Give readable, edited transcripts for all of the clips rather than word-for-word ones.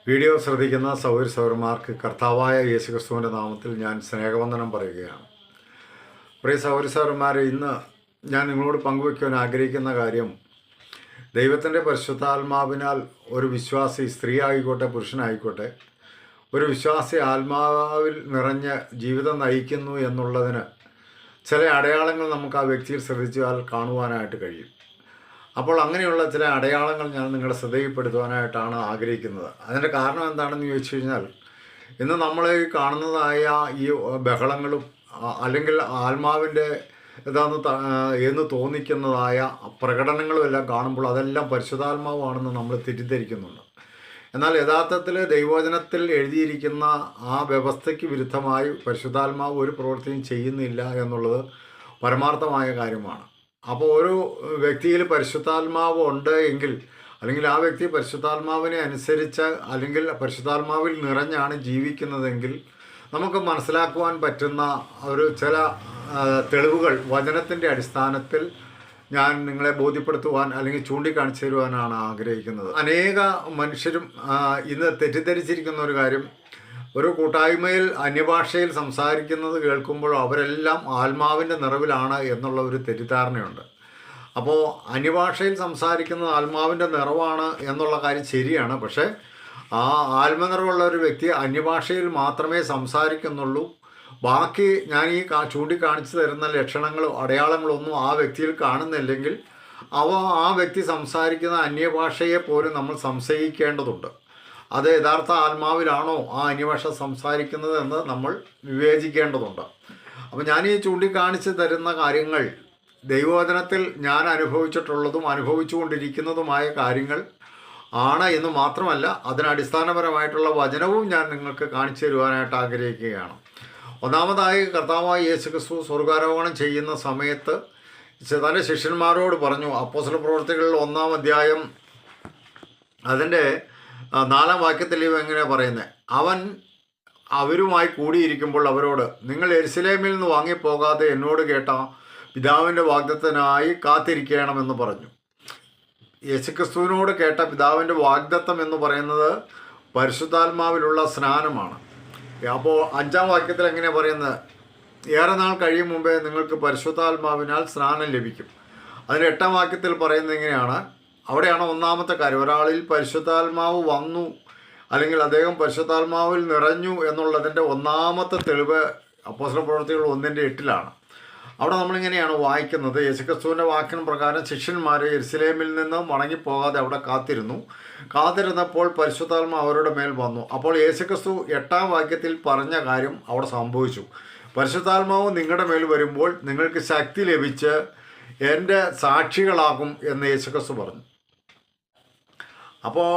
Video ശ്രദ്ധിക്കുന്ന സൗരന്മാർക്ക് കർത്താവായ യേശുക്രിസ്തുവിൻ്റെ നാമത്തിൽ ഞാൻ സ്നേഹവന്ദനം പറയുകയാണ്. പ്രിയ സൗരന്മാരെ, ഇന്ന് ഞാൻ നിങ്ങളോട് പങ്കുവയ്ക്കുവാൻ ആഗ്രഹിക്കുന്ന കാര്യം, ദൈവത്തിൻ്റെ പരിശുദ്ധാത്മാവിനാൽ ഒരു വിശ്വാസി, സ്ത്രീ ആയിക്കോട്ടെ പുരുഷനായിക്കോട്ടെ, ഒരു വിശ്വാസി ആത്മാവിൽ നിറഞ്ഞ് ജീവിതം നയിക്കുന്നു എന്നുള്ളതിന് ചില അടയാളങ്ങൾ നമുക്ക് ആ വ്യക്തിയിൽ ശ്രദ്ധിച്ചാൽ കാണുവാനായിട്ട് കഴിയും. അപ്പോൾ അങ്ങനെയുള്ള ചില അടയാളങ്ങൾ ഞാൻ നിങ്ങളെ ശ്രദ്ധയിൽപ്പെടുത്തുവാനായിട്ടാണ് ആഗ്രഹിക്കുന്നത്. അതിൻ്റെ കാരണം എന്താണെന്ന് ചോദിച്ചു കഴിഞ്ഞാൽ, ഇന്ന് നമ്മൾ ഈ കാണുന്നതായ ഈ ബഹളങ്ങളും അല്ലെങ്കിൽ ആത്മാവിൻ്റെ എന്ന് തോന്നിക്കുന്നതായ പ്രകടനങ്ങളും എല്ലാം കാണുമ്പോൾ അതെല്ലാം പരിശുദ്ധാത്മാവാണെന്ന് നമ്മൾ തെറ്റിദ്ധരിക്കുന്നുണ്ട്. എന്നാൽ യഥാർത്ഥത്തിൽ ദൈവവചനത്തിൽ എഴുതിയിരിക്കുന്ന ആ വ്യവസ്ഥയ്ക്ക് വിരുദ്ധമായി പരിശുദ്ധാത്മാവ് ഒരു പ്രവൃത്തിയും ചെയ്യുന്നില്ല എന്നുള്ളത് പരമാർത്ഥമായ കാര്യമാണ്. അപ്പോൾ ഒരു വ്യക്തിയിൽ പരിശുദ്ധാത്മാവ് ഉണ്ട് എങ്കിൽ, അല്ലെങ്കിൽ ആ വ്യക്തി പരിശുദ്ധാത്മാവിനെ അനുസരിച്ച് അല്ലെങ്കിൽ പരിശുദ്ധാത്മാവിൽ നിറഞ്ഞാണ് ജീവിക്കുന്നതെങ്കിൽ നമുക്ക് മനസ്സിലാക്കുവാൻ പറ്റുന്ന ഒരു ചില തെളിവുകൾ വചനത്തിൻ്റെ അടിസ്ഥാനത്തിൽ ഞാൻ നിങ്ങളെ ബോധ്യപ്പെടുത്തുവാൻ അല്ലെങ്കിൽ ചൂണ്ടിക്കാണിച്ചു തരുവാനാണ് ആഗ്രഹിക്കുന്നത്. അനേക മനുഷ്യരും ഇന്ന് തെറ്റിദ്ധരിച്ചിരിക്കുന്ന ഒരു കാര്യം, ഒരു കൂട്ടായ്മയിൽ അന്യഭാഷയിൽ സംസാരിക്കുന്നത് കേൾക്കുമ്പോൾ അവരെല്ലാം ആത്മാവിൻ്റെ നിറവിലാണ് എന്നുള്ള ഒരു തെറ്റിദ്ധാരണയുണ്ട്. അപ്പോൾ അന്യഭാഷയിൽ സംസാരിക്കുന്നത് ആത്മാവിൻ്റെ നിറവാണ് എന്നുള്ള കാര്യം ശരിയാണ്. പക്ഷേ ആ ആത്മനിറവുള്ള ഒരു വ്യക്തി അന്യഭാഷയിൽ മാത്രമേ സംസാരിക്കുന്നുള്ളൂ. ബാക്കി ഞാൻ ഈ ചൂണ്ടിക്കാണിച്ചു തരുന്ന ലക്ഷണങ്ങളോ അടയാളങ്ങളൊന്നും ആ വ്യക്തിയിൽ കാണുന്നില്ലെങ്കിൽ ആ വ്യക്തി സംസാരിക്കുന്ന അന്യഭാഷയെ പോലും നമ്മൾ സംശയിക്കേണ്ടതുണ്ട്. അത് യഥാർത്ഥ ആത്മാവിലാണോ ആ അന്യഭാഷ സംസാരിക്കുന്നത് എന്ന് നമ്മൾ വിവേചിക്കേണ്ടതുണ്ട്. അപ്പോൾ ഞാൻ ഈ ചൂണ്ടിക്കാണിച്ച് തരുന്ന കാര്യങ്ങൾ ദൈവവചനത്തിൽ ഞാൻ അനുഭവിച്ചിട്ടുള്ളതും അനുഭവിച്ചുകൊണ്ടിരിക്കുന്നതുമായ കാര്യങ്ങൾ ആണ് എന്ന് മാത്രമല്ല, അതിനടിസ്ഥാനപരമായിട്ടുള്ള വചനവും ഞാൻ നിങ്ങൾക്ക് കാണിച്ചു തരുവാനായിട്ട് ആഗ്രഹിക്കുകയാണ്. ഒന്നാമതായി, കർത്താവായ യേശുക്രിസ്തു സ്വർഗ്ഗാരോഹണം ചെയ്യുന്ന സമയത്ത് തൻ്റെ ശിഷ്യന്മാരോട് പറഞ്ഞു. അപ്പോസ്തലപ്രവൃത്തികളിൽ 1-ാം അധ്യായം അതിൻ്റെ 4-ാം വാക്യത്തിൽ എങ്ങനെ പറയുന്നത്, അവൻ അവരുമായി കൂടിയിരിക്കുമ്പോൾ അവരോട്, നിങ്ങൾ യെരുശലേമിൽ നിന്ന് വാങ്ങിപ്പോകാതെ എന്നോട് കേട്ട പിതാവിൻ്റെ വാഗ്ദത്തത്തിനായി കാത്തിരിക്കണമെന്ന് പറഞ്ഞു. യേശുക്രിസ്തുവിനോട് കേട്ട പിതാവിൻ്റെ വാഗ്ദത്തം എന്ന് പറയുന്നത് പരിശുദ്ധാത്മാവിലുള്ള സ്നാനമാണ്. അപ്പോൾ 5-ാം വാക്യത്തിൽ എങ്ങനെയാണ് പറയുന്നത്, ഏറെ നാൾ കഴിയും മുമ്പേ നിങ്ങൾക്ക് പരിശുദ്ധാത്മാവിനാൽ സ്നാനം ലഭിക്കും. അതിന് 8-ാം വാക്യത്തിൽ പറയുന്നത് എങ്ങനെയാണ്, അവിടെയാണ് ഒന്നാമത്തെ കാര്യം, ഒരാളിൽ പരിശുദ്ധാത്മാവ് വന്നു അല്ലെങ്കിൽ അദ്ദേഹം പരിശുദ്ധാത്മാവിൽ നിറഞ്ഞു എന്നുള്ളതിൻ്റെ ഒന്നാമത്തെ തെളിവ് അപ്പോസ്തലപ്രവൃത്തികൾ 1:8 അവിടെ നമ്മളിങ്ങനെയാണ് വായിക്കുന്നത്, യേശുക്രിസ്തുവിൻ്റെ വാക്യം പ്രകാരം ശിഷ്യന്മാർ യെരുശലേമിൽ നിന്ന് മടങ്ങിപ്പോകാതെ അവിടെ കാത്തിരുന്നപ്പോൾ പരിശുദ്ധാത്മാവ് അവരുടെ മേൽ വന്നു. അപ്പോൾ യേശുക്രിസ്തു 8-ാം വാക്യത്തിൽ പറഞ്ഞ കാര്യം അവിടെ സംഭവിച്ചു. പരിശുദ്ധാത്മാവ് നിങ്ങളുടെ മേൽ വരുമ്പോൾ നിങ്ങൾക്ക് ശക്തി ലഭിച്ച് എൻ്റെ സാക്ഷികളാകും എന്ന് യേശുക്രിസ്തു പറഞ്ഞു. അപ്പോൾ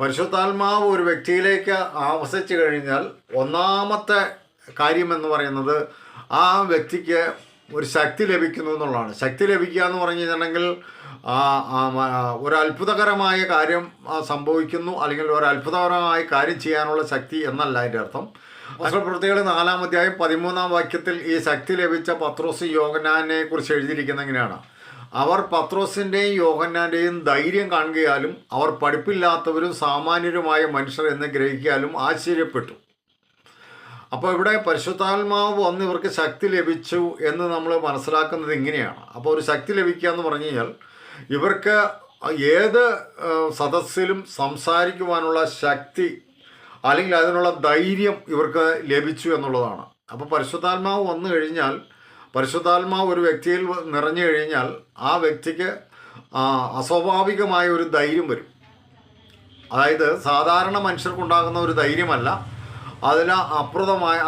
പരിശുദ്ധാത്മാവ് ഒരു വ്യക്തിയിലേക്ക് ആവസിച്ചു കഴിഞ്ഞാൽ ഒന്നാമത്തെ കാര്യമെന്ന് പറയുന്നത് ആ വ്യക്തിക്ക് ഒരു ശക്തി ലഭിക്കുന്നു എന്നുള്ളതാണ്. ശക്തി ലഭിക്കുക എന്ന് പറഞ്ഞു കഴിഞ്ഞിട്ടുണ്ടെങ്കിൽ ഒരു അത്ഭുതകരമായ കാര്യം സംഭവിക്കുന്നു, അല്ലെങ്കിൽ ഒരു അത്ഭുതകരമായ കാര്യം ചെയ്യാനുള്ള ശക്തി എന്നല്ല അതിൻ്റെ അർത്ഥം. അപ്പോസ്തലപ്രവൃത്തികൾ 4-ാം അധ്യായം 13-ാം വാക്യത്തിൽ ഈ ശക്തി ലഭിച്ച പത്രോസ് യോഹന്നാനെ കുറിച്ച് എഴുതിയിരിക്കുന്നത് എങ്ങനെയാണ്, അവർ പത്രോസിൻ്റെയും യോഹന്നാൻ്റെയും ധൈര്യം കാണുകയാലും അവർ പഠിപ്പില്ലാത്തവരും സാമാന്യരുമായ മനുഷ്യർ എന്ന് ഗ്രഹിക്കാലും ആശ്ചര്യപ്പെട്ടു. അപ്പോൾ ഇവിടെ പരിശുദ്ധാത്മാവ് വന്ന് ഇവർക്ക് ശക്തി ലഭിച്ചു എന്ന് നമ്മൾ മനസ്സിലാക്കുന്നത് ഇങ്ങനെയാണ്. അപ്പോൾ ഒരു ശക്തി ലഭിക്കുക എന്ന് പറഞ്ഞു കഴിഞ്ഞാൽ ഇവർക്ക് ഏത് സദസ്സിലും സംസാരിക്കുവാനുള്ള ശക്തി അല്ലെങ്കിൽ അതിനുള്ള ധൈര്യം ഇവർക്ക് ലഭിച്ചു എന്നുള്ളതാണ്. അപ്പോൾ പരിശുദ്ധാത്മാവ് വന്നു കഴിഞ്ഞാൽ, പരിശുദ്ധാത്മാവ് ഒരു വ്യക്തിയിൽ നിറഞ്ഞു കഴിഞ്ഞാൽ ആ വ്യക്തിക്ക് അസ്വാഭാവികമായ ഒരു ധൈര്യം വരും. അതായത് സാധാരണ മനുഷ്യർക്കുണ്ടാകുന്ന ഒരു ധൈര്യമല്ല, അതിന് അപ്രതമായ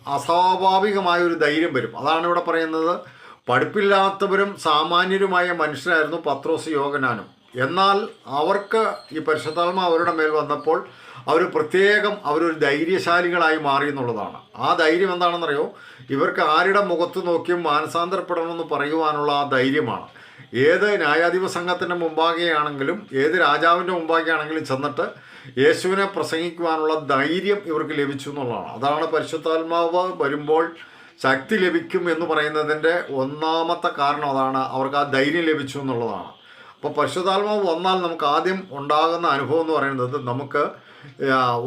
അസ്വാഭാവികമായ ഒരു ധൈര്യം വരും. അതാണ് ഇവിടെ പറയുന്നത്, പഠിപ്പില്ലാത്തവരും സാമാന്യരുമായ മനുഷ്യരായിരുന്നു പത്രോസ് യോഹന്നാനും. എന്നാൽ അവർക്ക് ഈ പരിശുദ്ധാത്മാവ് അവരുടെ മേൽ വന്നപ്പോൾ അവരൊരു ധൈര്യശാലികളായി മാറി എന്നുള്ളതാണ്. ആ ധൈര്യം എന്താണെന്നറിയോ, ഇവർക്ക് ആരുടെ മുഖത്ത് നോക്കിയും മാനസാന്തരപ്പെടണമെന്ന് പറയുവാനുള്ള ആ ധൈര്യമാണ്. ഏത് ന്യായാധിപ സംഘത്തിൻ്റെ മുമ്പാകെയാണെങ്കിലും ഏത് രാജാവിൻ്റെ മുമ്പാകെയാണെങ്കിലും ചെന്നിട്ട് യേശുവിനെ പ്രസംഗിക്കുവാനുള്ള ധൈര്യം ഇവർക്ക് ലഭിച്ചു എന്നുള്ളതാണ്. അതാണ് പരിശുദ്ധാത്മാവ് വരുമ്പോൾ ശക്തി ലഭിക്കും എന്ന് പറയുന്നതിൻ്റെ ഒന്നാമത്തെ കാരണം അതാണ്, അവർക്ക് ആ ധൈര്യം ലഭിച്ചു എന്നുള്ളതാണ്. അപ്പോൾ പരിശുദ്ധാത്മാവ് വന്നാൽ നമുക്ക് ആദ്യം ഉണ്ടാകുന്ന അനുഭവം എന്ന് പറയുന്നത് നമുക്ക്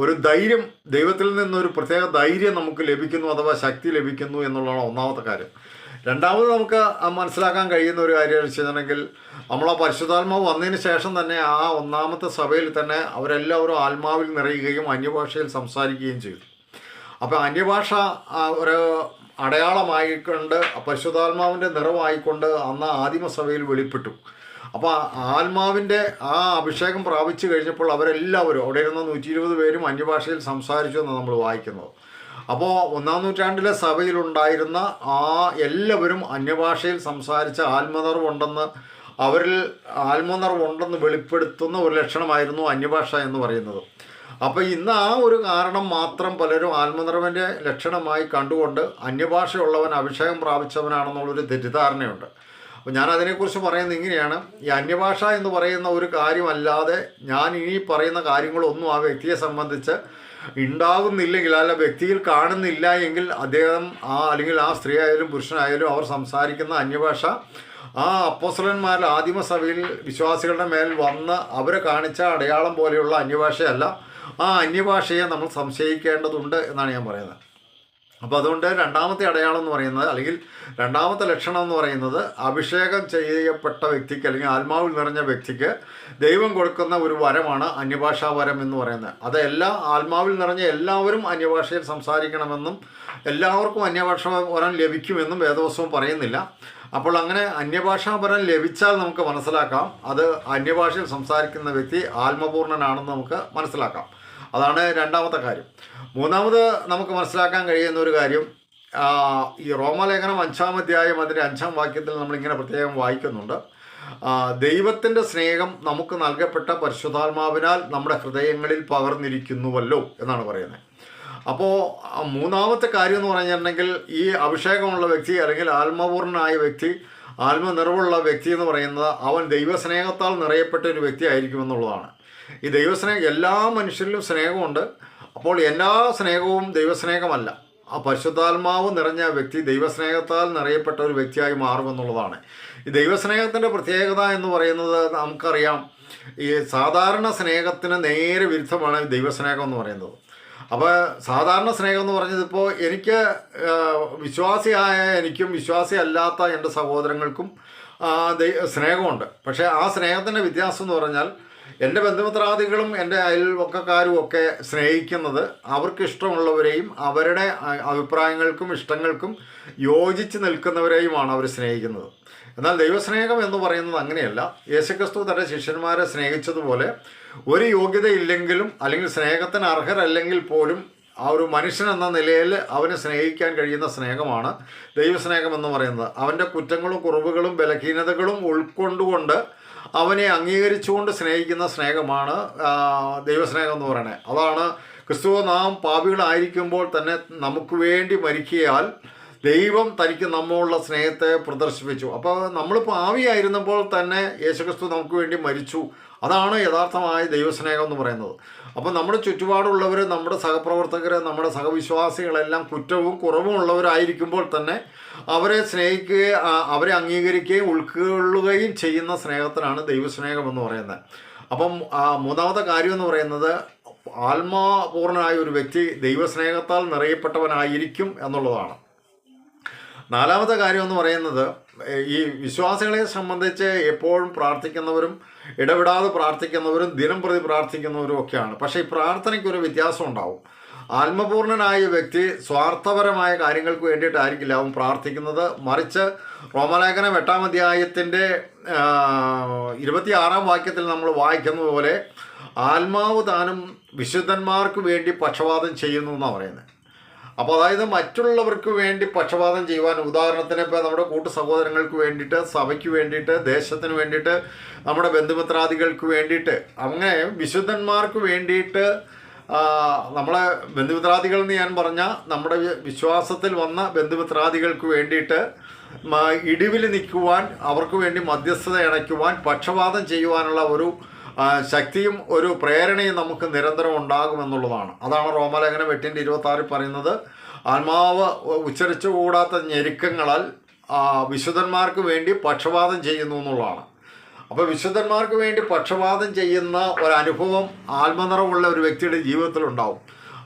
ഒരു ധൈര്യം, ദൈവത്തിൽ നിന്നൊരു പ്രത്യേക ധൈര്യം നമുക്ക് ലഭിക്കുന്നു, അഥവാ ശക്തി ലഭിക്കുന്നു എന്നുള്ളതാണ് ഒന്നാമത്തെ കാര്യം. രണ്ടാമത് നമുക്ക് മനസ്സിലാക്കാൻ കഴിയുന്ന ഒരു കാര്യം വെച്ചിട്ടുണ്ടെങ്കിൽ, നമ്മളാ പരിശുദ്ധാത്മാവ് വന്നതിന് ശേഷം തന്നെ ആ ഒന്നാമത്തെ സഭയിൽ തന്നെ അവരെല്ലാവരും ആത്മാവിൽ നിറയുകയും അന്യഭാഷയിൽ സംസാരിക്കുകയും ചെയ്തു. അപ്പോൾ അന്യഭാഷ ഒരു അടയാളമായിക്കൊണ്ട് പരിശുദ്ധാത്മാവിൻ്റെ നിറവായിക്കൊണ്ട് അന്ന് ആദിമസഭയിൽ വെളിപ്പെട്ടു. അപ്പോൾ ആത്മാവിൻ്റെ ആ അഭിഷേകം പ്രാപിച്ചു കഴിഞ്ഞപ്പോൾ അവരെല്ലാവരും അവിടെ ഇരുന്ന 120 പേരും അന്യഭാഷയിൽ സംസാരിച്ചു എന്നാണ് നമ്മൾ വായിക്കുന്നത്. അപ്പോൾ 1-ാം നൂറ്റാണ്ടിലെ സഭയിലുണ്ടായിരുന്ന എല്ലാവരും അന്യഭാഷയിൽ സംസാരിച്ച ആത്മനിറവുണ്ടെന്ന്, അവരിൽ ആത്മനിറവുണ്ടെന്ന് വെളിപ്പെടുത്തുന്ന ഒരു ലക്ഷണമായിരുന്നു അന്യഭാഷ എന്ന് പറയുന്നത്. അപ്പോൾ ഇന്ന് ആ ഒരു കാരണം മാത്രം പലരും ആത്മനിറവിൻ്റെ ലക്ഷണമായി കണ്ടുകൊണ്ട് അന്യഭാഷയുള്ളവൻ അഭിഷേകം പ്രാപിച്ചവനാണെന്നുള്ളൊരു തെറ്റിദ്ധാരണയുണ്ട്. അപ്പോൾ ഞാൻ അതിനെക്കുറിച്ച് പറയുന്നത് ഇങ്ങനെയാണ്: ഈ അന്യഭാഷ എന്ന് പറയുന്ന ഒരു കാര്യമല്ലാതെ ഞാൻ ഇനി പറയുന്ന കാര്യങ്ങളൊന്നും ആ വ്യക്തിയെ സംബന്ധിച്ച് ഉണ്ടാകുന്നില്ലെങ്കിൽ, അല്ല വ്യക്തിയിൽ കാണുന്നില്ല എങ്കിൽ അദ്ദേഹം അല്ലെങ്കിൽ ആ സ്ത്രീ ആയാലും പുരുഷനായാലും അവർ സംസാരിക്കുന്ന അന്യഭാഷ ആ അപ്പോസ്തലന്മാരിൽ ആദിമസഭയിൽ വിശ്വാസികളുടെ മേൽ വന്ന് അവരെ കാണിച്ച അടയാളം പോലെയുള്ള അന്യഭാഷയല്ല. ആ അന്യഭാഷയെ നമ്മൾ സംശയിക്കേണ്ടതുണ്ട് എന്നാണ് ഞാൻ പറയുന്നത്. അപ്പോൾ അതുകൊണ്ട് രണ്ടാമത്തെ അടയാളം എന്ന് പറയുന്നത്, അല്ലെങ്കിൽ രണ്ടാമത്തെ ലക്ഷണം എന്ന് പറയുന്നത്, അഭിഷേകം ചെയ്യപ്പെട്ട വ്യക്തിക്ക് അല്ലെങ്കിൽ ആത്മാവിൽ നിറഞ്ഞ വ്യക്തിക്ക് ദൈവം കൊടുക്കുന്ന ഒരു വരമാണ് അന്യഭാഷാ വരം എന്ന് പറയുന്നത്. അത് ആത്മാവിൽ നിറഞ്ഞ എല്ലാവരും അന്യഭാഷയിൽ സംസാരിക്കണമെന്നും എല്ലാവർക്കും അന്യഭാഷ വരം ലഭിക്കുമെന്നും വേദപുസ്തകം പറയുന്നില്ല. അപ്പോൾ അങ്ങനെ അന്യഭാഷാ വരം ലഭിച്ചാൽ നമുക്ക് മനസ്സിലാക്കാം അത് അന്യഭാഷയിൽ സംസാരിക്കുന്ന വ്യക്തി ആത്മപൂർണ്ണനാണെന്ന് നമുക്ക് മനസ്സിലാക്കാം. അതാണ് രണ്ടാമത്തെ കാര്യം. മൂന്നാമത് നമുക്ക് മനസ്സിലാക്കാൻ കഴിയുന്ന ഒരു കാര്യം, ഈ റോമാലേഖനം 5-ാം അധ്യായം അതിൻ്റെ 5-ാം വാക്യത്തിൽ നമ്മളിങ്ങനെ പ്രത്യേകം വായിക്കുന്നുണ്ട്: ദൈവത്തിൻ്റെ സ്നേഹം നമുക്ക് നൽകപ്പെട്ട പരിശുദ്ധാത്മാവിനാൽ നമ്മുടെ ഹൃദയങ്ങളിൽ പകർന്നിരിക്കുന്നുവല്ലോ എന്നാണ് പറയുന്നത്. അപ്പോൾ മൂന്നാമത്തെ കാര്യം എന്ന് പറഞ്ഞിട്ടുണ്ടെങ്കിൽ, ഈ അഭിഷേകമുള്ള വ്യക്തി അല്ലെങ്കിൽ ആത്മപൂർണ്ണനായ വ്യക്തി, ആത്മനിറവുള്ള വ്യക്തി എന്ന് പറയുന്നത് അവൻ ദൈവസ്നേഹത്താൽ നിറയപ്പെട്ട ഒരു വ്യക്തി ആയിരിക്കുമെന്നുള്ളതാണ്. ഈ ദൈവസ്നേഹം, എല്ലാ മനുഷ്യരിലും സ്നേഹമുണ്ട്. അപ്പോൾ എല്ലാ സ്നേഹവും ദൈവസ്നേഹമല്ല. ആ പരിശുദ്ധാത്മാവ് നിറഞ്ഞ വ്യക്തി ദൈവസ്നേഹത്താൽ നിറയപ്പെട്ട ഒരു വ്യക്തിയായി മാറുമെന്നുള്ളതാണ്. ഈ ദൈവസ്നേഹത്തിൻ്റെ പ്രത്യേകത എന്ന് പറയുന്നത് നമുക്കറിയാം, ഈ സാധാരണ സ്നേഹത്തിന് നേരെ വിരുദ്ധമാണ് ദൈവസ്നേഹം എന്ന് പറയുന്നത്. അപ്പോൾ സാധാരണ സ്നേഹം എന്ന് പറഞ്ഞത്, ഇപ്പോൾ എനിക്ക് വിശ്വാസിയായ എനിക്കും വിശ്വാസി അല്ലാത്ത എൻ്റെ സഹോദരങ്ങൾക്കും സ്നേഹമുണ്ട്. പക്ഷേ ആ സ്നേഹത്തിൻ്റെ വ്യത്യാസം എന്ന് പറഞ്ഞാൽ, എൻ്റെ ബന്ധുമിത്രാദികളും എൻ്റെ അയൽവക്കക്കാരും ഒക്കെ സ്നേഹിക്കുന്നത് അവർക്ക് ഇഷ്ടമുള്ളവരെയും അവരുടെ അഭിപ്രായങ്ങൾക്കും ഇഷ്ടങ്ങൾക്കും യോജിച്ച് നിൽക്കുന്നവരെയുമാണ് അവർ സ്നേഹിക്കുന്നത്. എന്നാൽ ദൈവസ്നേഹം എന്ന് പറയുന്നത് അങ്ങനെയല്ല. യേശുക്രിസ്തു തൻ്റെ ശിഷ്യന്മാരെ സ്നേഹിച്ചതുപോലെ ഒരു യോഗ്യതയില്ലെങ്കിലും അല്ലെങ്കിൽ സ്നേഹത്തിന് അർഹരല്ലെങ്കിൽ പോലും ആ ഒരു മനുഷ്യൻ എന്ന നിലയിൽ അവനെ സ്നേഹിക്കാൻ കഴിയുന്ന സ്നേഹമാണ് ദൈവസ്നേഹം എന്ന് പറയുന്നത്. അവൻ്റെ കുറ്റങ്ങളും കുറവുകളും ബലഹീനതകളും ഉൾക്കൊണ്ടുകൊണ്ട് അവനെ അംഗീകരിച്ചുകൊണ്ട് സ്നേഹിക്കുന്ന സ്നേഹമാണ് ദൈവസ്നേഹം എന്ന് പറയുന്നത്. അതാണ് ക്രിസ്തു നാം പാപികളായിരിക്കുമ്പോൾ തന്നെ നമുക്ക് വേണ്ടി മരിക്കയാൽ ദൈവം തനിക്ക് നമ്മളുള്ള സ്നേഹത്തെ പ്രദർശിപ്പിച്ചു. അപ്പോൾ നമ്മൾ പാപിയായിരുന്നപ്പോൾ തന്നെ യേശുക്രിസ്തു നമുക്ക് വേണ്ടി മരിച്ചു. അതാണ് യഥാർത്ഥമായ ദൈവസ്നേഹം എന്ന് പറയുന്നത്. അപ്പോൾ നമ്മുടെ ചുറ്റുപാടുള്ളവർ, നമ്മുടെ സഹപ്രവർത്തകർ, നമ്മുടെ സഹവിശ്വാസികളെല്ലാം കുറ്റവും കുറവും ഉള്ളവരായിരിക്കുമ്പോൾ തന്നെ അവരെ സ്നേഹിക്കുകയും അവരെ അംഗീകരിക്കുകയും ഉൾക്കൊള്ളുകയും ചെയ്യുന്ന സ്നേഹത്തിനാണ് ദൈവസ്നേഹം എന്ന് പറയുന്നത്. അപ്പം മൂന്നാമത്തെ കാര്യം എന്ന് പറയുന്നത്, ആത്മാപൂർണനായ ഒരു വ്യക്തി ദൈവസ്നേഹത്താൽ നിറയപ്പെട്ടവനായിരിക്കും എന്നുള്ളതാണ്. നാലാമത്തെ കാര്യം എന്ന് പറയുന്നത്, ഈ വിശ്വാസികളെ സംബന്ധിച്ച് എപ്പോഴും പ്രാർത്ഥിക്കുന്നവരും ഇടപെടാതെ പ്രാർത്ഥിക്കുന്നവരും ദിനം പ്രതി പ്രാർത്ഥിക്കുന്നവരും ഒക്കെയാണ്. പക്ഷേ ഈ പ്രാർത്ഥനയ്ക്കൊരു വ്യത്യാസം ഉണ്ടാവും. ആത്മപൂർണനായ വ്യക്തി സ്വാർത്ഥപരമായ കാര്യങ്ങൾക്ക് വേണ്ടിയിട്ടായിരിക്കില്ല അവൻ പ്രാർത്ഥിക്കുന്നത്. മറിച്ച് റോമാലേഖനം 8-ാം അധ്യായത്തിൻ്റെ 26-ാം വാക്യത്തിൽ നമ്മൾ വായിക്കുന്നത് പോലെ ആത്മാവ് താനും വിശുദ്ധന്മാർക്ക് വേണ്ടി പക്ഷപാതം ചെയ്യുന്നു എന്നാണ് പറയുന്നത്. അപ്പോൾ അതായത് മറ്റുള്ളവർക്ക് വേണ്ടി പക്ഷപാതം ചെയ്യുവാൻ, ഉദാഹരണത്തിന് ഇപ്പോൾ നമ്മുടെ കൂട്ടു സഹോദരങ്ങൾക്ക് വേണ്ടിയിട്ട്, സഭയ്ക്ക് വേണ്ടിയിട്ട്, ദേശത്തിന് വേണ്ടിയിട്ട്, നമ്മുടെ ബന്ധുമിത്രാദികൾക്ക് വേണ്ടിയിട്ട്, അങ്ങനെ വിശുദ്ധന്മാർക്ക് വേണ്ടിയിട്ട്, നമ്മളെ ബന്ധുമിത്രാദികൾ എന്ന് ഞാൻ പറഞ്ഞാൽ നമ്മുടെ വിശ്വാസത്തിൽ വന്ന ബന്ധുമിത്രാദികൾക്ക് വേണ്ടിയിട്ട് ഇടിവിൽ നിൽക്കുവാൻ, അവർക്ക് വേണ്ടി മധ്യസ്ഥത അണയ്ക്കുവാൻ, പക്ഷപാതം ചെയ്യുവാനുള്ള ഒരു ശക്തിയും ഒരു പ്രേരണയും നമുക്ക് നിരന്തരം ഉണ്ടാകുമെന്നുള്ളതാണ്. അതാണ് റോമാലേഖനം 8-26 പറയുന്നത്. ആത്മാവ് ഉച്ചരിച്ചുകൂടാത്ത ഞെരുക്കങ്ങളാൽ വിശുദ്ധന്മാർക്ക് വേണ്ടി പക്ഷപാതം ചെയ്യുന്നു എന്നുള്ളതാണ്. അപ്പോൾ വിശുദ്ധന്മാർക്ക് വേണ്ടി പക്ഷപാതം ചെയ്യുന്ന ഒരനുഭവം ആത്മനിറവുള്ള ഒരു വ്യക്തിയുടെ ജീവിതത്തിലുണ്ടാവും.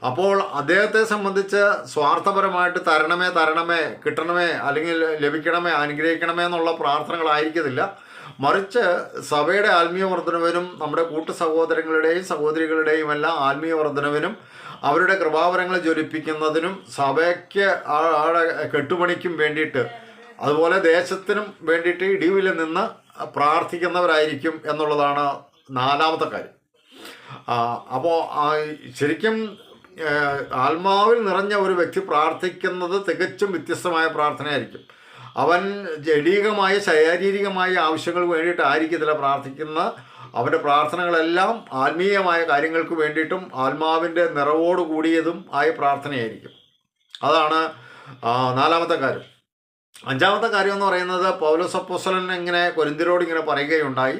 അപ്പോൾ അദ്ദേഹത്തെ സംബന്ധിച്ച് സ്വാർത്ഥപരമായിട്ട് തരണമേ കിട്ടണമേ അല്ലെങ്കിൽ ലഭിക്കണമേ അനുഗ്രഹിക്കണമേ എന്നുള്ള പ്രാർത്ഥനകളായിരിക്കത്തില്ല. മറിച്ച് സഭയുടെ ആത്മീയ വർധനവിനും നമ്മുടെ കൂട്ടു സഹോദരങ്ങളുടെയും സഹോദരികളുടെയും എല്ലാം ആത്മീയ വർധനവിനും അവരുടെ കൃപാവരങ്ങൾ ജ്വലിപ്പിക്കുന്നതിനും സഭയ്ക്ക് കെട്ടുപണിക്കും വേണ്ടിയിട്ട് അതുപോലെ ദേശത്തിനും വേണ്ടിയിട്ട് ഇടിവിൽ നിന്ന് പ്രാർത്ഥിക്കുന്നവരായിരിക്കും എന്നുള്ളതാണ് നാലാമത്തെ കാര്യം. അപ്പോൾ ശരിക്കും ആത്മാവിൽ നിറഞ്ഞ ഒരു വ്യക്തി പ്രാർത്ഥിക്കുന്നത് തികച്ചും വ്യത്യസ്തമായ പ്രാർത്ഥനയായിരിക്കും. അവൻ ജഡീകമായ ശാരീരികമായ ആവശ്യങ്ങൾക്ക് വേണ്ടിയിട്ടായിരിക്കത്തില്ല പ്രാർത്ഥിക്കുന്ന. അവൻ്റെ പ്രാർത്ഥനകളെല്ലാം ആത്മീയമായ കാര്യങ്ങൾക്ക് വേണ്ടിയിട്ടും ആത്മാവിൻ്റെ നിറവോട് കൂടിയതും ആയ പ്രാർത്ഥനയായിരിക്കും. അതാണ് നാലാമത്തെ കാര്യം. അഞ്ചാമത്തെ കാര്യം എന്ന് പറയുന്നത് പൗലോസ് അപ്പോസ്തലൻ ഇങ്ങനെ കൊരിന്ത്യരോട് ഇങ്ങനെ പറയുകയുണ്ടായി,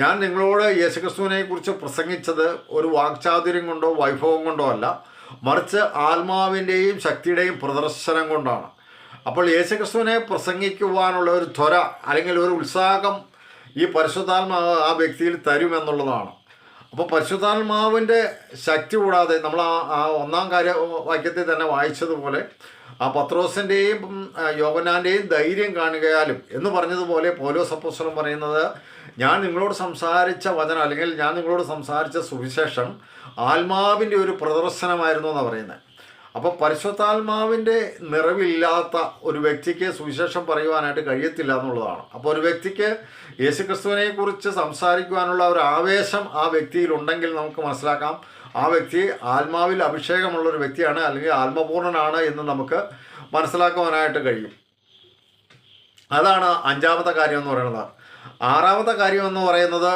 ഞാൻ നിങ്ങളോട് യേശുക്രിസ്തുവിനെ കുറിച്ച് പ്രസംഗിച്ചത് ഒരു വാക്ചാതുര്യം കൊണ്ടോ വൈഭവം കൊണ്ടോ അല്ല, മറിച്ച് ആത്മാവിൻ്റെയും ശക്തിയുടെയും പ്രദർശനം കൊണ്ടാണ്. അപ്പോൾ യേശുക്രിസ്തുവിനെ പ്രസംഗിക്കുവാനുള്ള ഒരു ത്വര അല്ലെങ്കിൽ ഒരു ഉത്സാഹം ഈ പരിശുദ്ധാത്മാവ് ആ വ്യക്തിയിൽ തരുമെന്നുള്ളതാണ്. അപ്പോൾ പരിശുദ്ധാത്മാവിൻ്റെ ശക്തി കൂടാതെ നമ്മൾ ആ ഒന്നാം വാക്യത്തിൽ തന്നെ വായിച്ചതുപോലെ ആ പത്രോസിൻ്റെയും യോഹന്നാൻ്റെയും ധൈര്യം കാണുകയാലും എന്ന് പറഞ്ഞതുപോലെ പൗലോസ് അപ്പോസ്തലൻ പറയുന്നത്, ഞാൻ നിങ്ങളോട് സംസാരിച്ച വചനം അല്ലെങ്കിൽ ഞാൻ നിങ്ങളോട് സംസാരിച്ച സുവിശേഷം ആത്മാവിൻ്റെ ഒരു പ്രദർശനമായിരുന്നു എന്നാണ് പറയുന്നത്. അപ്പോൾ പരിശുദ്ധാത്മാവിൻ്റെ നിറവില്ലാത്ത ഒരു വ്യക്തിക്ക് സുവിശേഷം പറയുവാനായിട്ട് കഴിയത്തില്ല എന്നുള്ളതാണ്. അപ്പോൾ ഒരു വ്യക്തിക്ക് യേശുക്രിസ്തുവിനെ കുറിച്ച് സംസാരിക്കുവാനുള്ള ഒരു ആവേശം ആ വ്യക്തിയിലുണ്ടെങ്കിൽ നമുക്ക് മനസ്സിലാക്കാം ആ വ്യക്തി ആത്മാവിൽ അഭിഷേകമുള്ളൊരു വ്യക്തിയാണ് അല്ലെങ്കിൽ ആത്മപൂർണനാണ് എന്ന് നമുക്ക് മനസ്സിലാക്കുവാനായിട്ട് കഴിയും. അതാണ് അഞ്ചാമത്തെ കാര്യം എന്ന് പറയുന്നത്. ആറാമത്തെ കാര്യം എന്ന് പറയുന്നത്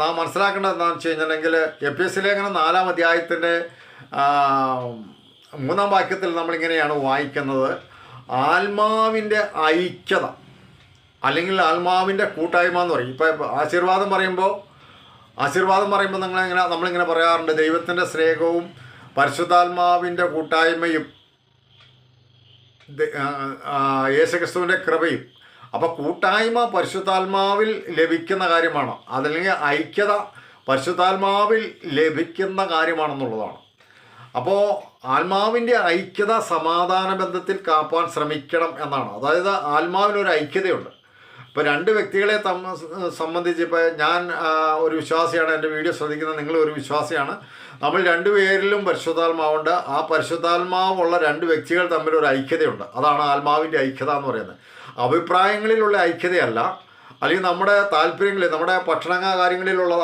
നാം മനസ്സിലാക്കേണ്ടത് എന്താണെന്ന് വെച്ച് കഴിഞ്ഞിട്ടുണ്ടെങ്കിൽ എഫേസ്യ ലേഖനം 4-ാം അധ്യായത്തിൻ്റെ 3-ാം വാക്യത്തിൽ നമ്മളിങ്ങനെയാണ് വായിക്കുന്നത്, ആത്മാവിൻ്റെ ഐക്യത അല്ലെങ്കിൽ ആത്മാവിൻ്റെ കൂട്ടായ്മ എന്ന് പറയും. ഇപ്പോൾ ആശീർവാദം പറയുമ്പോൾ നമ്മളിങ്ങനെ പറയാറുണ്ട്, ദൈവത്തിൻ്റെ സ്നേഹവും പരിശുദ്ധാത്മാവിൻ്റെ കൂട്ടായ്മയും യേശുക്രിസ്തുവിൻ്റെ കൃപയും. അപ്പോൾ കൂട്ടായ്മ പരിശുദ്ധാത്മാവിൽ ലഭിക്കുന്ന കാര്യമാണ്, അതല്ലെങ്കിൽ ഐക്യത പരിശുദ്ധാത്മാവിൽ ലഭിക്കുന്ന കാര്യമാണെന്നുള്ളതാണ്. അപ്പോൾ ആത്മാവിൻ്റെ ഐക്യത സമാധാന ബന്ധത്തിൽ കാപ്പാൻ ശ്രമിക്കണം എന്നാണ്. അതായത് ആത്മാവിനൊരു ഐക്യതയുണ്ട്. ഇപ്പോൾ രണ്ട് വ്യക്തികളെ സംബന്ധിച്ച് ഇപ്പോൾ ഞാൻ ഒരു വിശ്വാസിയാണ്, എൻ്റെ വീഡിയോ ശ്രദ്ധിക്കുന്ന നിങ്ങൾ ഒരു വിശ്വാസിയാണ്, നമ്മൾ രണ്ടുപേരിലും പരിശുദ്ധാത്മാവുണ്ട്. ആ പരിശുദ്ധാത്മാവുള്ള രണ്ട് വ്യക്തികൾ തമ്മിലൊരു ഐക്യതയുണ്ട്. അതാണ് ആത്മാവിൻ്റെ ഐക്യത എന്ന് പറയുന്നത്. അഭിപ്രായങ്ങളിലുള്ള ഐക്യതയല്ല, അല്ലെങ്കിൽ നമ്മുടെ താല്പര്യങ്ങളിൽ നമ്മുടെ ഭക്ഷണ കാര്യങ്ങളിലുള്ള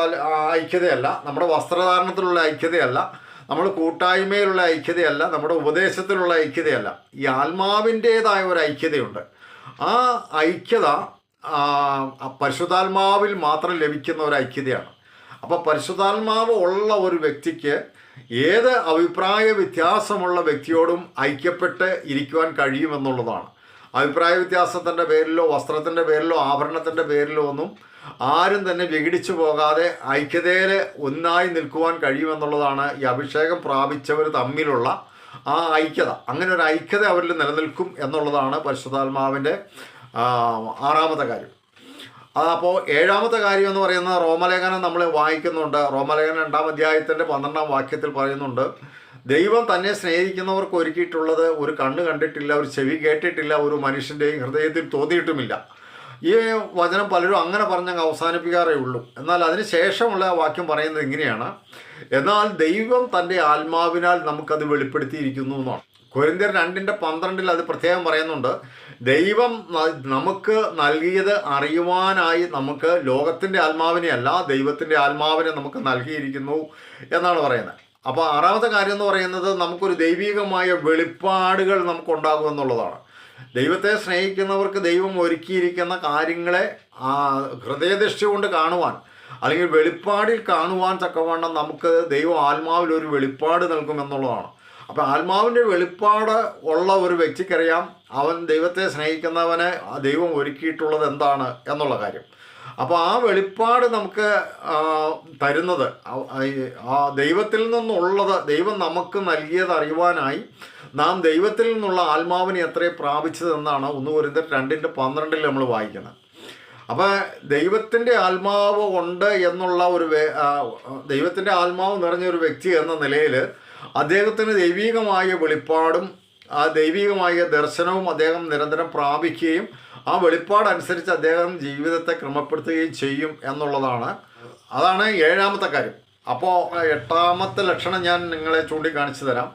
ഐക്യതയല്ല, നമ്മുടെ വസ്ത്രധാരണത്തിലുള്ള ഐക്യതയല്ല, നമ്മുടെ കൂട്ടായ്മയിലുള്ള ഐക്യതയല്ല, നമ്മുടെ ഉപദേശത്തിലുള്ള ഐക്യതയല്ല. ഈ ആത്മാവിൻ്റേതായ ഒരു ഐക്യതയുണ്ട്. ആ ഐക്യത പരിശുദ്ധാത്മാവിൽ മാത്രം ലഭിക്കുന്ന ഒരു ഐക്യതയാണ്. അപ്പോൾ പരിശുദ്ധാത്മാവ് ഉള്ള ഒരു വ്യക്തിക്ക് ഏത് അഭിപ്രായ വ്യത്യാസമുള്ള വ്യക്തിയോടും ഐക്യപ്പെട്ട് ഇരിക്കുവാൻ കഴിയുമെന്നുള്ളതാണ്. അഭിപ്രായ വ്യത്യാസത്തിൻ്റെ പേരിലോ വസ്ത്രത്തിൻ്റെ പേരിലോ ആഭരണത്തിൻ്റെ പേരിലോ ഒന്നും ആരും തന്നെ വിഘടിച്ചു പോകാതെ ഐക്യതയിൽ ഒന്നായി നിൽക്കുവാൻ കഴിയുമെന്നുള്ളതാണ് ഈ അഭിഷേകം പ്രാപിച്ചവർ തമ്മിലുള്ള ആ ഐക്യത. അങ്ങനെ ഒരു ഐക്യത അവരിൽ നിലനിൽക്കും എന്നുള്ളതാണ് പരിശുദ്ധാത്മാവിൻ്റെ ആറാമത്തെ കാര്യം. അപ്പോൾ ഏഴാമത്തെ കാര്യം എന്ന് പറയുന്നത് റോമലേഖനം നമ്മൾ വായിക്കുന്നുണ്ട്. റോമലേഖനം 2-ാം അധ്യായത്തിൻ്റെ 12-ാം വാക്യത്തിൽ പറയുന്നുണ്ട്, ദൈവം തന്നെ സ്നേഹിക്കുന്നവർക്ക് ഒരുക്കിയിട്ടുള്ളത് ഒരു കണ്ണ് കണ്ടിട്ടില്ല, ഒരു ചെവി കേട്ടിട്ടില്ല, ഒരു മനുഷ്യൻ്റെയും ഹൃദയത്തിൽ തോന്നിയിട്ടുമില്ല. ഈ വചനം പലരും അങ്ങനെ പറഞ്ഞങ്ങ് അവസാനിപ്പിക്കാറേ ഉള്ളൂ. എന്നാൽ അതിന് ശേഷമുള്ള വാക്യം പറയുന്നത് ഇങ്ങനെയാണ്, എന്നാൽ ദൈവം തൻ്റെ ആത്മാവിനാൽ നമുക്കത് വെളിപ്പെടുത്തിയിരിക്കുന്നു എന്നാണ്. കൊരിന്ത്യർ 2:12 അത് പ്രത്യേകം പറയുന്നുണ്ട്, ദൈവം നമുക്ക് നൽകിയത് അറിയുവാനായി നമുക്ക് ലോകത്തിൻ്റെ ആത്മാവിനെ അല്ല ദൈവത്തിൻ്റെ ആത്മാവിനെ നമുക്ക് നൽകിയിരിക്കുന്നു എന്നാണ് പറയുന്നത്. അപ്പോൾ ആറാമത്തെ കാര്യം എന്ന് പറയുന്നത് നമുക്കൊരു ദൈവികമായ വെളിപ്പാടുകൾ നമുക്കുണ്ടാകുമെന്നുള്ളതാണ്. ദൈവത്തെ സ്നേഹിക്കുന്നവർക്ക് ദൈവം ഒരുക്കിയിരിക്കുന്ന കാര്യങ്ങളെ ഹൃദയദൃഷ്ടി കൊണ്ട് കാണുവാൻ അല്ലെങ്കിൽ വെളിപ്പാടിൽ കാണുവാൻ തക്കവണ്ണം നമുക്ക് ദൈവം ആത്മാവിൽ ഒരു വെളിപ്പാട് നൽകുമെന്നുള്ളതാണ്. അപ്പോൾ ആത്മാവിൻ്റെ വെളിപ്പാട് ഉള്ള ഒരു വ്യക്തിക്കറിയാം അവൻ ദൈവത്തെ സ്നേഹിക്കുന്നവനെ ദൈവം ഒരുക്കിയിട്ടുള്ളത് എന്താണ് എന്നുള്ള കാര്യം. അപ്പോൾ ആ വെളിപ്പാട് നമുക്ക് തരുന്നത് ആ ദൈവത്തിൽ നിന്നുള്ളത്, ദൈവം നമുക്ക് നൽകിയത് അറിയുവാനായി നാം ദൈവത്തിൽ നിന്നുള്ള ആത്മാവിനെ എത്രയും പ്രാപിച്ചതെന്നാണ് 1 കൊരിന്ത്യർ 2:12 നമ്മൾ വായിക്കുന്നത്. അപ്പോൾ ദൈവത്തിൻ്റെ ആത്മാവ് ഉണ്ട് എന്നുള്ള ദൈവത്തിൻ്റെ ആത്മാവ് നിറഞ്ഞൊരു വ്യക്തി എന്ന നിലയിൽ അദ്ദേഹത്തിന് ദൈവികമായ വെളിപ്പാടും ആ ദൈവികമായ ദർശനവും അദ്ദേഹം നിരന്തരം പ്രാപിക്കുകയും ആ വെളിപ്പാടനുസരിച്ച് അദ്ദേഹം ജീവിതത്തെ ക്രമപ്പെടുത്തുകയും ചെയ്യും എന്നുള്ളതാണ്. അതാണ് ഏഴാമത്തെ കാര്യം. അപ്പോൾ എട്ടാമത്തെ ലക്ഷണം ഞാൻ നിങ്ങളെ ചൂണ്ടിക്കാണിച്ചു തരാം.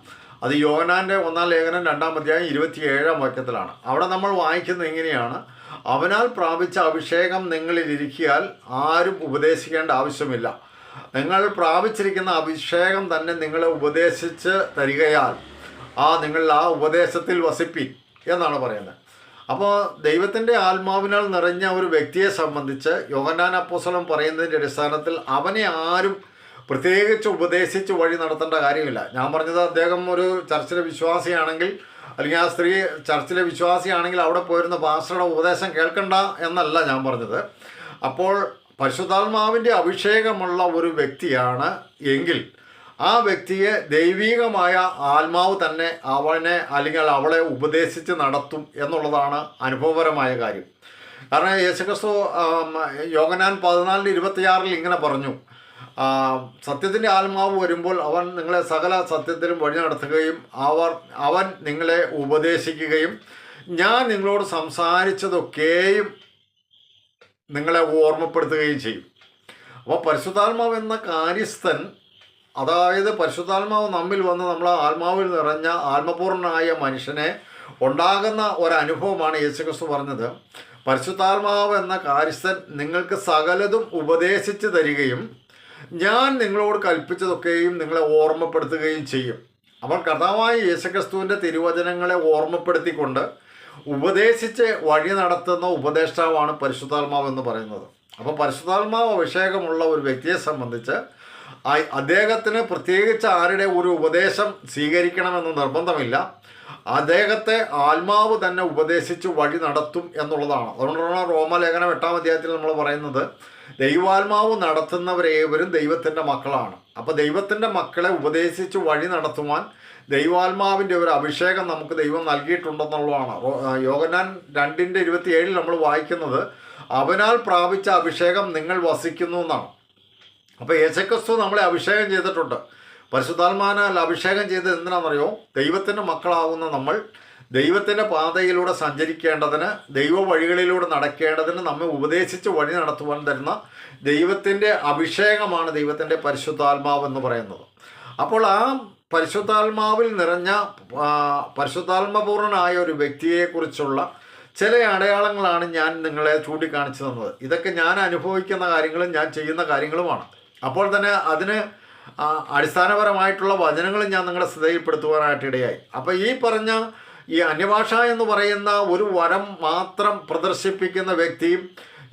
അത് യോഹന്നാൻ്റെ 1-ാം ലേഖനം 2-ാം അധ്യായം 27-ാം വാക്യത്തിലാണ്. അവിടെ നമ്മൾ വായിക്കുന്നത് ഇങ്ങനെയാണ്: അവനാൽ പ്രാപിച്ച അഭിഷേകം നിങ്ങളിൽ ഇരിക്കിയാൽ ആരും ഉപദേശിക്കേണ്ട ആവശ്യമില്ല. നിങ്ങൾ പ്രാപിച്ചിരിക്കുന്ന അഭിഷേകം തന്നെ നിങ്ങളെ ഉപദേശിച്ച് തരികയാൽ നിങ്ങൾ ആ ഉപദേശത്തിൽ വസിപ്പിൻ എന്നാണ് പറയുന്നത്. അപ്പോൾ ദൈവത്തിൻ്റെ ആത്മാവിനാൽ നിറഞ്ഞ ഒരു വ്യക്തിയെ സംബന്ധിച്ച് യോഹന്നാൻ അപ്പോസ്തലൻ പറയുന്നതിൻ്റെ അടിസ്ഥാനത്തിൽ അവനെ ആരും പ്രത്യേകിച്ച് ഉപദേശിച്ച് വഴി നടത്തേണ്ട കാര്യമില്ല. ഞാൻ പറഞ്ഞത് അദ്ദേഹം ഒരു ചർച്ചിലെ വിശ്വാസിയാണെങ്കിൽ, അല്ലെങ്കിൽ ആ സ്ത്രീ ചർച്ചിലെ വിശ്വാസിയാണെങ്കിൽ അവിടെ പോയിരുന്ന പാസ്റ്ററുടെ ഉപദേശം കേൾക്കണ്ട എന്നല്ല ഞാൻ പറഞ്ഞത്. അപ്പോൾ പരിശുദ്ധാത്മാവിൻ്റെ അഭിഷേകമുള്ള ഒരു വ്യക്തിയാണ് എങ്കിൽ ആ വ്യക്തിയെ ദൈവികമായ ആത്മാവ് തന്നെ അവനെ അല്ലെങ്കിൽ അവളെ ഉപദേശിച്ച് നടത്തും എന്നുള്ളതാണ് അനുഭവപരമായ കാര്യം. കാരണം യേശുക്രിസ്തു യോഹന്നാൻ 14:26 ഇങ്ങനെ പറഞ്ഞു: സത്യത്തിൻ്റെ ആത്മാവ് വരുമ്പോൾ അവൻ നിങ്ങളെ സകല സത്യത്തിലും വഴി നടത്തുകയും അവൻ നിങ്ങളെ ഉപദേശിക്കുകയും ഞാൻ നിങ്ങളോട് സംസാരിച്ചതൊക്കെയും നിങ്ങളെ ഓർമ്മപ്പെടുത്തുകയും ചെയ്യും. അപ്പോൾ പരിശുദ്ധാത്മാവ് എന്ന കാര്യസ്ഥൻ, അതായത് പരിശുദ്ധാത്മാവ് നമ്മിൽ വന്ന് നമ്മൾ ആത്മാവിൽ നിറഞ്ഞ ആത്മപൂർണനായ മനുഷ്യനെ ഉണ്ടാകുന്ന ഒരനുഭവമാണ് യേശുക്രിസ്തു പറഞ്ഞത്. പരിശുദ്ധാത്മാവ് എന്ന കാര്യസ്ഥൻ നിങ്ങൾക്ക് സകലതും ഉപദേശിച്ച് തരികയും ഞാൻ നിങ്ങളോട് കൽപ്പിച്ചതൊക്കെയും നിങ്ങളെ ഓർമ്മപ്പെടുത്തുകയും ചെയ്യും. അപ്പോൾ കർത്താവായ യേശുക്രിസ്തുവിൻ്റെ തിരുവചനങ്ങളെ ഓർമ്മപ്പെടുത്തിക്കൊണ്ട് ഉപദേശിച്ച് വഴി നടത്തുന്ന ഉപദേഷ്ടാവാണ് പരിശുദ്ധാത്മാവ് എന്ന് പറയുന്നത്. അപ്പോൾ പരിശുദ്ധാത്മാവ് അഭിഷേകമുള്ള ഒരു വ്യക്തിയെ സംബന്ധിച്ച് അദ്ദേഹത്തിന് പ്രത്യേകിച്ച് ആരുടെ ഒരു ഉപദേശം സ്വീകരിക്കണമെന്ന് നിർബന്ധമില്ല. അദ്ദേഹത്തെ ആത്മാവ് തന്നെ ഉപദേശിച്ച് വഴി നടത്തും എന്നുള്ളതാണ്. അതുകൊണ്ടാണ് റോമാലേഖനം 8-ാം അധ്യായത്തിൽ നമ്മൾ പറയുന്നത് ദൈവാത്മാവ് നടത്തുന്നവരേവരും ദൈവത്തിൻ്റെ മക്കളാണ്. അപ്പോൾ ദൈവത്തിൻ്റെ മക്കളെ ഉപദേശിച്ച് വഴി നടത്തുവാൻ ദൈവാത്മാവിൻ്റെ ഒരു അഭിഷേകം നമുക്ക് ദൈവം നൽകിയിട്ടുണ്ടെന്നുള്ളതാണ്. യോഹന്നാൻ 2:27 നമ്മൾ വായിക്കുന്നത് അവനാൽ പ്രാപിച്ച അഭിഷേകം നിങ്ങൾ വസിക്കുന്നു എന്നാണ്. അപ്പോൾ യേശുക്രിസ്തു നമ്മളെ അഭിഷേകം ചെയ്തിട്ടുണ്ട്. പരിശുദ്ധാത്മാവിനാൽ അഭിഷേകം ചെയ്തത് എന്തിനാണെന്നറിയോ? ദൈവത്തിൻ്റെ മക്കളാകുന്ന നമ്മൾ ദൈവത്തിൻ്റെ പാതയിലൂടെ സഞ്ചരിക്കേണ്ടതിന്, ദൈവ വഴികളിലൂടെ നടക്കേണ്ടതിന് നമ്മെ ഉപദേശിച്ച് വഴി നടത്തുവാൻ തരുന്ന ദൈവത്തിൻ്റെ അഭിഷേകമാണ് ദൈവത്തിൻ്റെ പരിശുദ്ധാത്മാവ് എന്ന് പറയുന്നത്. അപ്പോൾ ആ പരിശുദ്ധാത്മാവിൽ നിറഞ്ഞ പരിശുദ്ധാത്മപൂർണനായ ഒരു വ്യക്തിയെക്കുറിച്ചുള്ള ചില അടയാളങ്ങളാണ് ഞാൻ നിങ്ങളെ ചൂണ്ടിക്കാണിച്ചു തന്നത്. ഇതൊക്കെ ഞാൻ അനുഭവിക്കുന്ന കാര്യങ്ങളും ഞാൻ ചെയ്യുന്ന കാര്യങ്ങളുമാണ്. അപ്പോൾ തന്നെ അതിന് അടിസ്ഥാനപരമായിട്ടുള്ള വചനങ്ങളും ഞാൻ നിങ്ങളെ ശ്രദ്ധയിൽപ്പെടുത്തുവാനായിട്ട് ഇടയായി. അപ്പോൾ ഈ പറഞ്ഞ ഈ അന്യഭാഷ എന്ന് പറയുന്ന ഒരു വരം മാത്രം പ്രദർശിപ്പിക്കുന്ന വ്യക്തിയും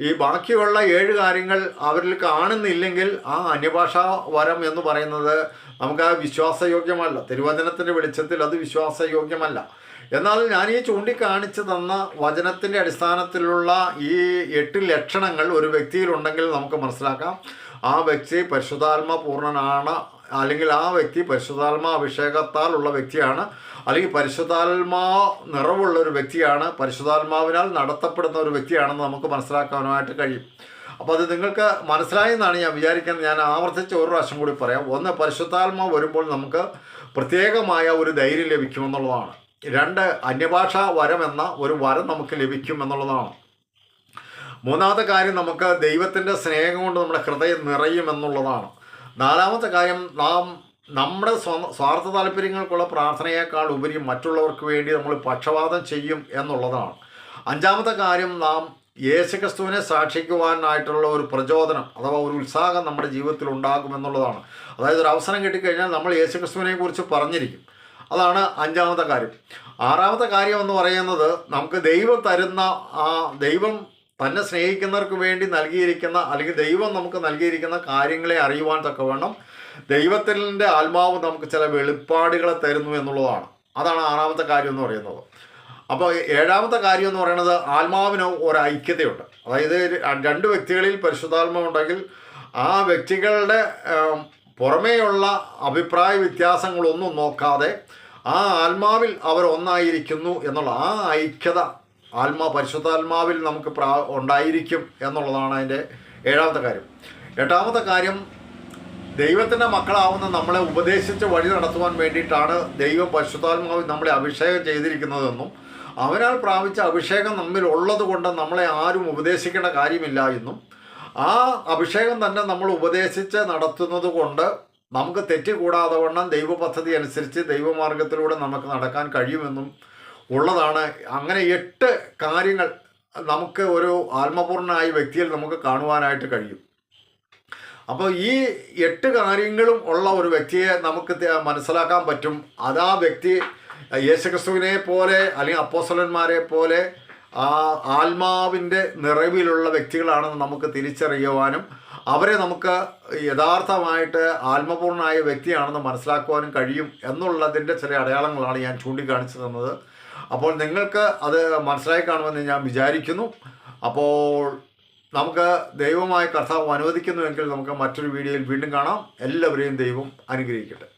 ഈ ബാക്കിയുള്ള 7 കാര്യങ്ങൾ അവരിൽ കാണുന്നില്ലെങ്കിൽ ആ അന്യഭാഷാ വരം എന്ന് പറയുന്നത് നമുക്ക് വിശ്വാസയോഗ്യമല്ല. തിരുവചനത്തിൻ്റെ വെളിച്ചത്തിൽ അത് വിശ്വാസയോഗ്യമല്ല. എന്നാൽ ഞാൻ ഈ ചൂണ്ടിക്കാണിച്ചു തന്ന വചനത്തിൻ്റെ അടിസ്ഥാനത്തിലുള്ള ഈ 8 ലക്ഷണങ്ങൾ ഒരു വ്യക്തിയിലുണ്ടെങ്കിൽ നമുക്ക് മനസ്സിലാക്കാം ആ വ്യക്തി പരിശുദ്ധാത്മ പൂർണ്ണനാണ്, അല്ലെങ്കിൽ ആ വ്യക്തി പരിശുദ്ധാത്മാ അഭിഷേകത്താൽ ഉള്ള വ്യക്തിയാണ്, അല്ലെങ്കിൽ പരിശുദ്ധാത്മാ നിറവുള്ള ഒരു വ്യക്തിയാണ്, പരിശുദ്ധാത്മാവിനാൽ നടത്തപ്പെടുന്ന ഒരു വ്യക്തിയാണെന്ന് നമുക്ക് മനസ്സിലാക്കാനായിട്ട് കഴിയും. അപ്പോൾ അത് നിങ്ങൾക്ക് മനസ്സിലായി എന്നാണ് ഞാൻ വിചാരിക്കുന്നത്. ഞാൻ ആവർത്തിച്ച് ഒരു പ്രാവശ്യം കൂടി പറയാം. ഒന്ന്, പരിശുദ്ധാത്മാ വരുമ്പോൾ നമുക്ക് പ്രത്യേകമായ ഒരു ധൈര്യം ലഭിക്കുമെന്നുള്ളതാണ്. 2, അന്യഭാഷാ വരം എന്ന ഒരു വരം നമുക്ക് ലഭിക്കും എന്നുള്ളതാണ്. 3-ാമത്തെ കാര്യം, നമുക്ക് ദൈവത്തിൻ്റെ സ്നേഹം കൊണ്ട് നമ്മുടെ ഹൃദയം നിറയുമെന്നുള്ളതാണ്. 4-ാമത്തെ കാര്യം, നാം നമ്മുടെ സ്വാർത്ഥ താല്പര്യങ്ങൾക്കുള്ള പ്രാർത്ഥനയേക്കാൾ ഉപരി മറ്റുള്ളവർക്ക് വേണ്ടി നമ്മൾ പക്ഷപാതം ചെയ്യും എന്നുള്ളതാണ്. 5-ാമത്തെ കാര്യം, നാം യേശുക്രിസ്തുവിനെ സാക്ഷിക്കുവാനായിട്ടുള്ള ഒരു പ്രചോദനം അഥവാ ഒരു ഉത്സാഹം നമ്മുടെ ജീവിതത്തിൽ ഉണ്ടാകുമെന്നുള്ളതാണ്. അതായത് ഒരു അവസരം കിട്ടിക്കഴിഞ്ഞാൽ നമ്മൾ യേശുക്രിസ്തുവിനെ കുറിച്ച് പറഞ്ഞിരിക്കും. അതാണ് 5-ാമത്തെ കാര്യം. 6-ാമത്തെ കാര്യം എന്ന് പറയുന്നത്, നമുക്ക് ദൈവം തരുന്ന ദൈവം തന്നെ സ്നേഹിക്കുന്നവർക്ക് വേണ്ടി നൽകിയിരിക്കുന്ന, അല്ലെങ്കിൽ ദൈവം നമുക്ക് നൽകിയിരിക്കുന്ന കാര്യങ്ങളെ അറിയുവാൻ തക്കവണ്ണം ദൈവത്തിൻ്റെ ആത്മാവ് നമുക്ക് ചില വെളിപ്പാടുകളെ തരുന്നു എന്നുള്ളതാണ്. അതാണ് 6-ാമത്തെ കാര്യം എന്ന് പറയുന്നത്. അപ്പോൾ 7-ാമത്തെ കാര്യം എന്ന് പറയുന്നത്, ആത്മാവിന് ഒരു ഐക്യതയുണ്ട്. അതായത് 2 വ്യക്തികളിൽ പരിശുദ്ധാത്മാവുണ്ടെങ്കിൽ ആ വ്യക്തികളുടെ പുറമേയുള്ള അഭിപ്രായ വ്യത്യാസങ്ങളൊന്നും നോക്കാതെ ആ ആത്മാവിൽ അവർ ഒന്നായിരിക്കുന്നു എന്നുള്ള ആ ഐക്യത പരിശുദ്ധാത്മാവിൽ നമുക്ക് ഉണ്ടായിരിക്കും എന്നുള്ളതാണ് അതിൻ്റെ 7ാമത്തെ കാര്യം. 8ാമത്തെ കാര്യം, ദൈവത്തിൻ്റെ മക്കളാവുന്ന നമ്മളെ ഉപദേശിച്ച് വഴി നടത്തുവാൻ വേണ്ടിയിട്ടാണ് ദൈവം പരിശുദ്ധാത്മാവിൽ നമ്മളെ അഭിഷേകം ചെയ്തിരിക്കുന്നതെന്നും അവനാൽ പ്രാപിച്ച അഭിഷേകം നമ്മിൽ ഉള്ളത് കൊണ്ട് നമ്മളെ ആരും ഉപദേശിക്കേണ്ട കാര്യമില്ല എന്നും ആ അഭിഷേകം തന്നെ നമ്മൾ ഉപദേശിച്ച് നടത്തുന്നത് കൊണ്ട് നമുക്ക് തെറ്റുകൂടാതെ വണ്ണം ദൈവ പദ്ധതി അനുസരിച്ച് ദൈവമാർഗത്തിലൂടെ നമുക്ക് നടക്കാൻ കഴിയുമെന്നും ഉള്ളതാണ്. അങ്ങനെ 8 കാര്യങ്ങൾ നമുക്ക് ഒരു ആത്മപൂർണ്ണനായ വ്യക്തിയിൽ നമുക്ക് കാണുവാനായിട്ട് കഴിയും. അപ്പോൾ ഈ 8 കാര്യങ്ങളും ഉള്ള ഒരു വ്യക്തിയെ നമുക്ക് മനസ്സിലാക്കാൻ പറ്റും. അതാ വ്യക്തി യേശുക്രിസ്തുവിനെ പോലെ അല്ലെങ്കിൽ അപ്പോസ്തലന്മാരെ പോലെ ആ ആത്മാവിൻ്റെ നിറവിലുള്ള വ്യക്തികളാണെന്ന് നമുക്ക് തിരിച്ചറിയുവാനും അവരെ നമുക്ക് യഥാർത്ഥമായിട്ട് ആത്മപൂർണ്ണമായ വ്യക്തിയാണെന്ന് മനസ്സിലാക്കുവാനും കഴിയും എന്നുള്ളതിൻ്റെ ചില അടയാളങ്ങളാണ് ഞാൻ ചൂണ്ടിക്കാണിച്ചു തന്നത്. അപ്പോൾ നിങ്ങൾക്ക് അത് മനസ്സിലായി കാണുമെന്ന് ഞാൻ വിചാരിക്കുന്നു. അപ്പോൾ നമുക്ക് ദൈവമായ കർത്താവ് അനുവദിക്കുന്നുവെങ്കിൽ നമുക്ക് മറ്റൊരു വീഡിയോയിൽ വീണ്ടും കാണാം. എല്ലാവരെയും ദൈവം അനുഗ്രഹിക്കട്ടെ.